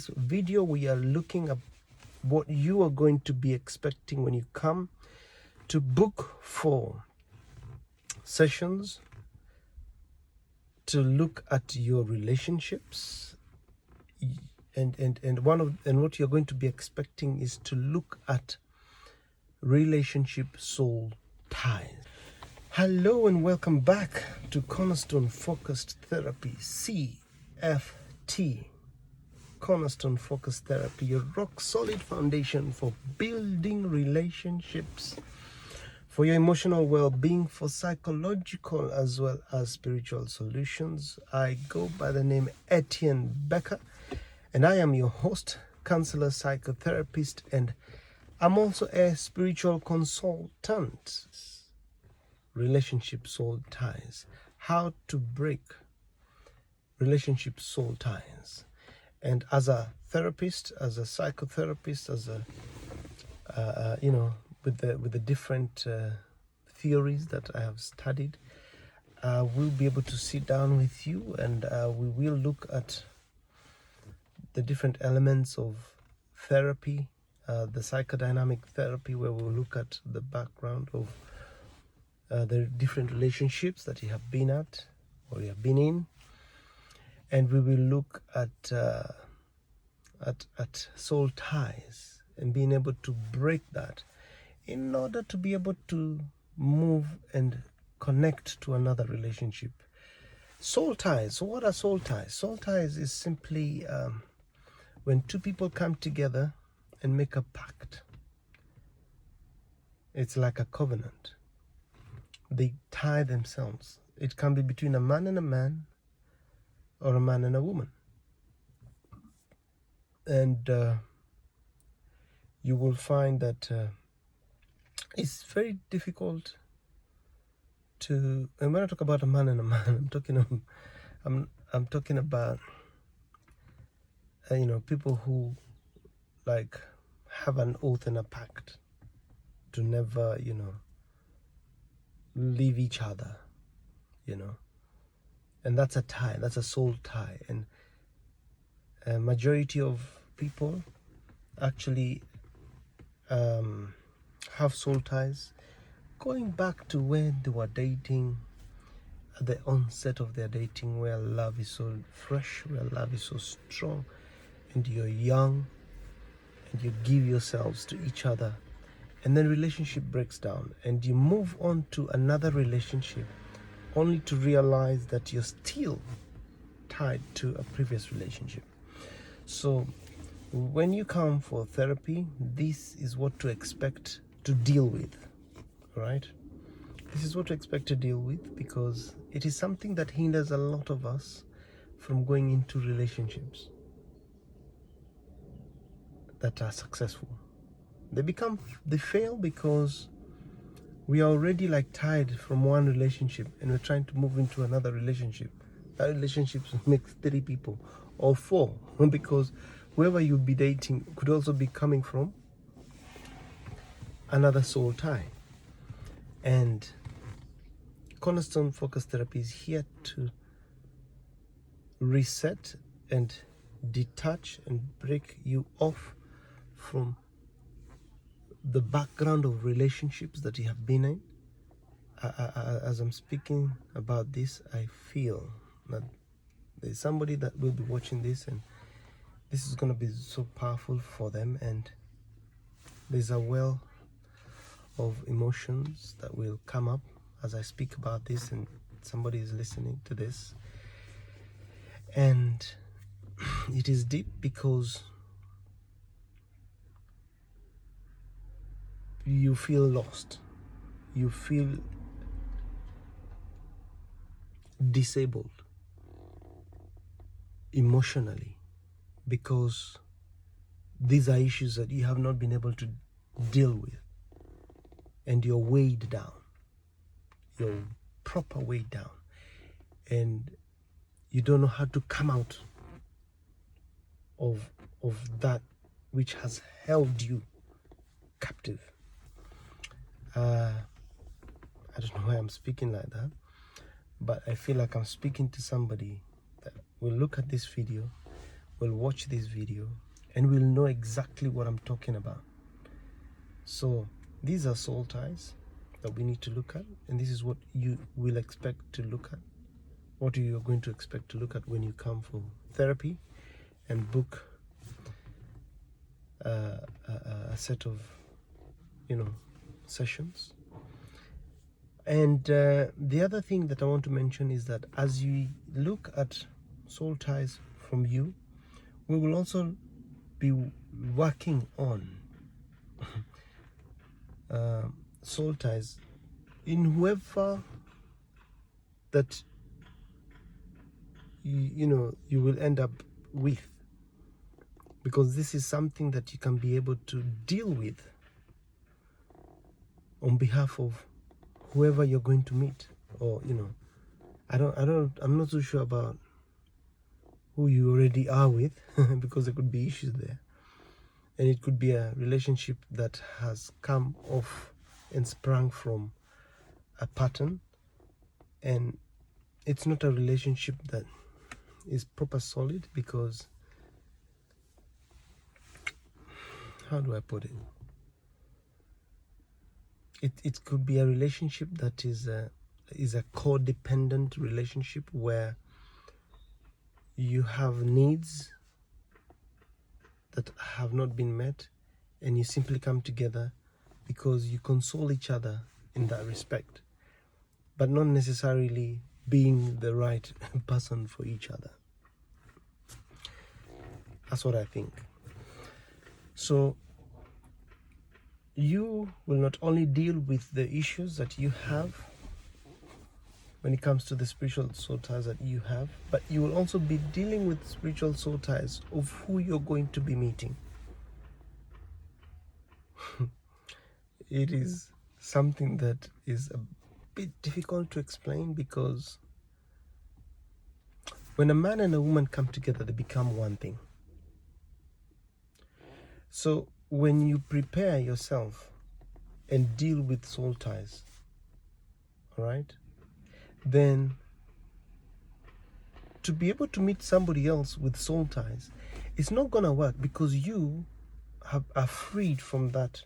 this video we are looking at what you are going to be expecting when you come to book for sessions to look at your relationships, and what you're going to be expecting is to look at relationship soul ties. Hello and welcome back to Cornerstone Focused Therapy, CFT. Cornerstone Focused Therapy, your rock solid foundation for building relationships, for your emotional well-being, for psychological as well as spiritual solutions. I go by the name Etienne Becker, and I am your host, counselor, psychotherapist, and I'm also a spiritual consultant. Relationship soul ties, how to break relationship soul ties. And as a therapist, as a psychotherapist, as a with the different theories that I have studied, we'll be able to sit down with you, and we will look at the different elements of therapy, the psychodynamic therapy, where we'll look at the background of the different relationships that you have been at or you have been in, and we will look at soul ties and being able to break that in order to be able to move and connect to another relationship. Soul ties. So what are soul ties? Soul ties is simply when two people come together and make a pact. It's like a covenant. They tie themselves. It can be between a man and a man, or a man and a woman. And you will find that it's very difficult to, and when I talk about a man and a man, I'm talking about people who like have an oath and a pact to never leave each other, and that's a tie, that's a soul tie. And a majority of people actually have soul ties going back to when they were dating, at the onset of their dating, where love is so fresh, where love is so strong, and you're young and you give yourselves to each other, and then relationship breaks down and you move on to another relationship only to realize that you're still tied to a previous relationship. So when you come for therapy, this is what to expect to deal with, right? This is what to expect to deal with, because it is something that hinders a lot of us from going into relationships that are successful. They fail because we are already like tied from one relationship and we're trying to move into another relationship. That relationship makes 3 people or 4, because whoever you'll be dating could also be coming from another soul tie. And Cornerstone Focus Therapy is here to reset and detach and break you off from the background of relationships that you have been in. As I'm speaking about this, I feel that there's somebody that will be watching this, and this is going to be so powerful for them, and there's a well of emotions that will come up as I speak about this, and somebody is listening to this. And it is deep because you feel lost, you feel disabled emotionally, because these are issues that you have not been able to deal with, and you're weighed down, you're proper weighed down, and you don't know how to come out of that which has held you captive. I don't know why I'm speaking like that, but I feel like I'm speaking to somebody that will look at this video, will watch this video and will know exactly what I'm talking about. So these are soul ties that we need to look at, and this is what you will expect to look at, what you are going to expect to look at when you come for therapy and book a set of sessions. And the other thing that I want to mention is that as you look at soul ties from you, we will also be working on soul ties in whoever that you will end up with, because this is something that you can be able to deal with on behalf of whoever you're going to meet. Or I'm not so sure about who you already are with because there could be issues there, and it could be a relationship that has come off and sprung from a pattern, and it's not a relationship that is proper solid, because how do I put it? It could be a relationship that is a codependent relationship where you have needs that have not been met, and you simply come together because you console each other in that respect, but not necessarily being the right person for each other. That's what I think. So you will not only deal with the issues that you have when it comes to the spiritual soul ties that you have, but you will also be dealing with spiritual soul ties of who you're going to be meeting. It is something that is a bit difficult to explain, because when a man and a woman come together, they become one thing. So when you prepare yourself and deal with soul ties, all right, then to be able to meet somebody else with soul ties, it's not gonna work, because you are freed from that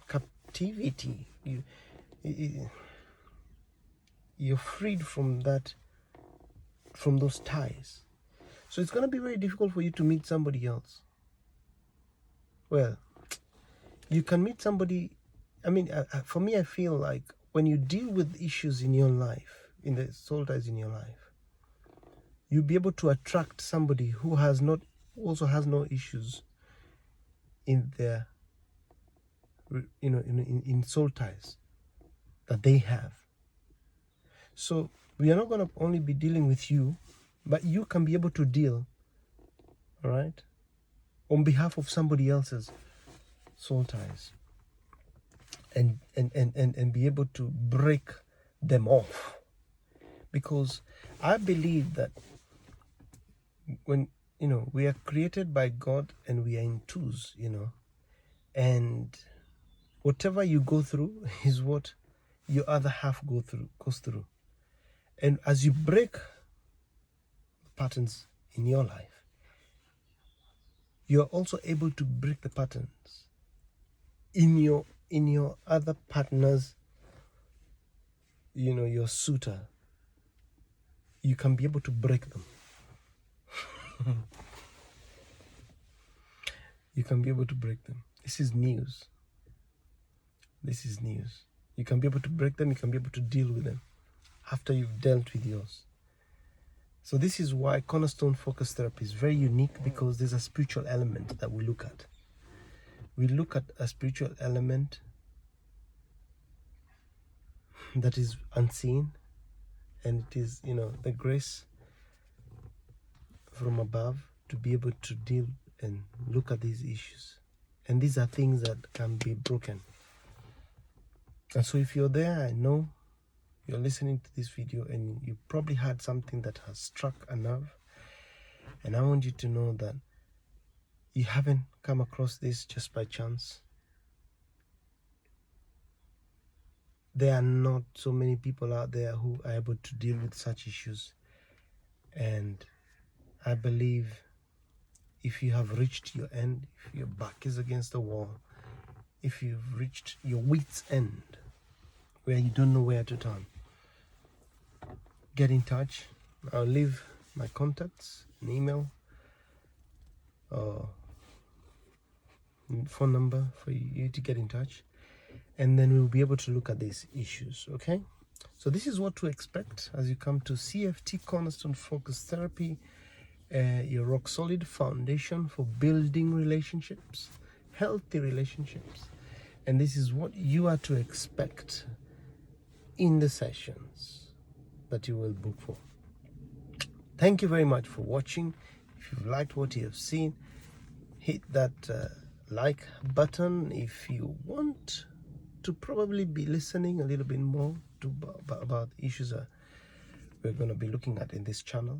captivity. You're freed from those ties. So it's gonna be very difficult for you to meet somebody else. Well, you can meet somebody. I mean, for me, I feel like when you deal with issues in your life, in the soul ties in your life, you'll be able to attract somebody who also has no issues in their, in soul ties that they have. So we are not going to only be dealing with you, but you can be able to deal, all right, on behalf of somebody else's soul ties, and be able to break them off. Because I believe that when we are created by God and we are in twos, and whatever you go through is what your other half goes through. And as you break patterns in your life, you're also able to break the patterns in your other partners, your suitor. You can be able to break them. You can be able to break them. This is news. You can be able to break them. You can be able to deal with them after you've dealt with yours. So this is why Cornerstone Focus Therapy is very unique, because there's a spiritual element that we look at. We look at a spiritual element that is unseen, and it is, the grace from above to be able to deal and look at these issues. And these are things that can be broken. And so if you're there, I know you're listening to this video and you probably had something that has struck a nerve. And I want you to know that you haven't come across this just by chance. There are not so many people out there who are able to deal with such issues and I believe if you have reached your end, if your back is against the wall, if you've reached your wit's end, where you don't know where to turn, get in touch. I'll leave my contacts, an email, or phone number for you to get in touch, and then we'll be able to look at these issues. Okay, so this is what to expect as you come to CFT Cornerstone Focus Therapy, your rock solid foundation for building relationships, healthy relationships. And this is what you are to expect in the sessions that you will book for. Thank you very much for watching. If you've liked what you have seen, hit that like button. If you want to probably be listening a little bit more about issues that we're going to be looking at in this channel,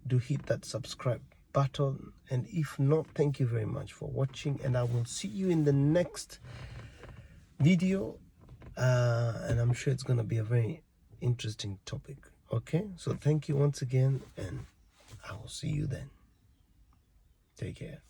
do hit that subscribe button. And if not, thank you very much for watching, and I will see you in the next video, and I'm sure it's going to be a very interesting topic. Okay, so thank you once again, and I will see you then. Take care.